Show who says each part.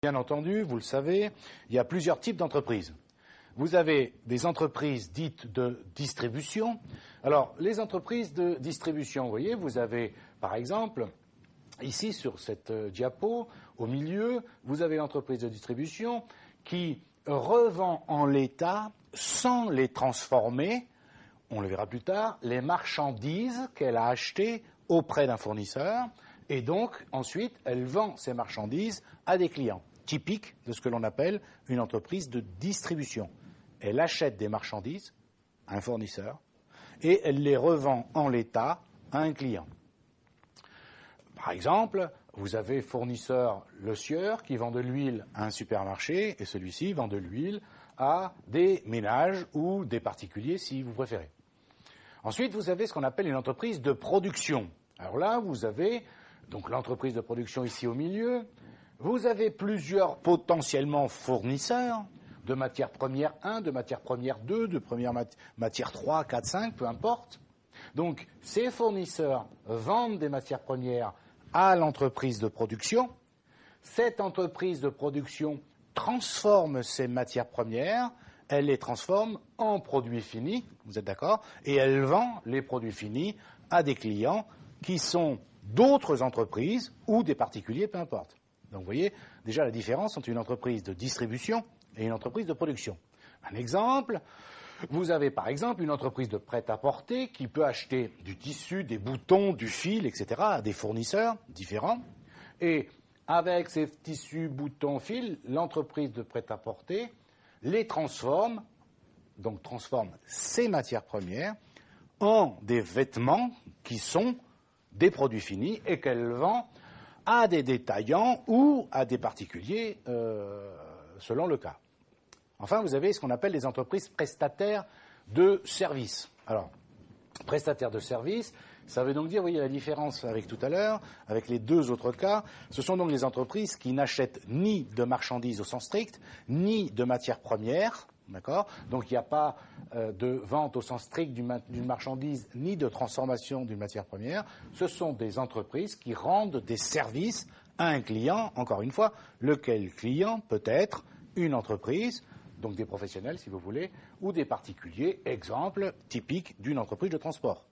Speaker 1: Bien entendu, vous le savez, il y a plusieurs types d'entreprises. Vous avez des entreprises dites de distribution. Alors, les entreprises de distribution, vous voyez, vous avez, par exemple, ici sur cette diapo, au milieu, vous avez l'entreprise de distribution qui revend en l'état, sans les transformer, on le verra plus tard, les marchandises qu'elle a achetées auprès d'un fournisseur, et donc ensuite elle vend ces marchandises à des clients, typique de ce que l'on appelle une entreprise de distribution. Elle achète des marchandises à un fournisseur et elle les revend en l'état à un client. Par exemple, vous avez fournisseur Le Sieur qui vend de l'huile à un supermarché et celui-ci vend de l'huile à des ménages ou des particuliers si vous préférez. Ensuite, vous avez ce qu'on appelle une entreprise de production. Alors là, vous avez donc l'entreprise de production ici au milieu. Vous avez plusieurs potentiellement fournisseurs de matières premières 1, de matières premières 2, de matières 3, 4, 5, peu importe. Donc, ces fournisseurs vendent des matières premières à l'entreprise de production. Cette entreprise de production transforme ces matières premières, elle les transforme en produits finis, vous êtes d'accord, et elle vend les produits finis à des clients qui sont d'autres entreprises ou des particuliers, peu importe. Donc vous voyez déjà la différence entre une entreprise de distribution et une entreprise de production. Un exemple, vous avez par exemple une entreprise de prêt-à-porter qui peut acheter du tissu, des boutons, du fil, etc. à des fournisseurs différents. Et avec ces tissus, boutons, fils, l'entreprise de prêt-à-porter les transforme, donc transforme ces matières premières en des vêtements qui sont des produits finis et qu'elle vend à des détaillants ou à des particuliers selon le cas. Enfin, vous avez ce qu'on appelle les entreprises prestataires de services. Alors, prestataires de services, ça veut donc dire, vous voyez la différence avec tout à l'heure, avec les deux autres cas, ce sont donc les entreprises qui n'achètent ni de marchandises au sens strict, ni de matières premières, d'accord ? Donc il n'y a pas de vente au sens strict d'une marchandise, ni de transformation d'une matière première. Ce sont des entreprises qui rendent des services à un client, encore une fois, lequel client peut être une entreprise, donc des professionnels si vous voulez, ou des particuliers, exemple typique d'une entreprise de transport.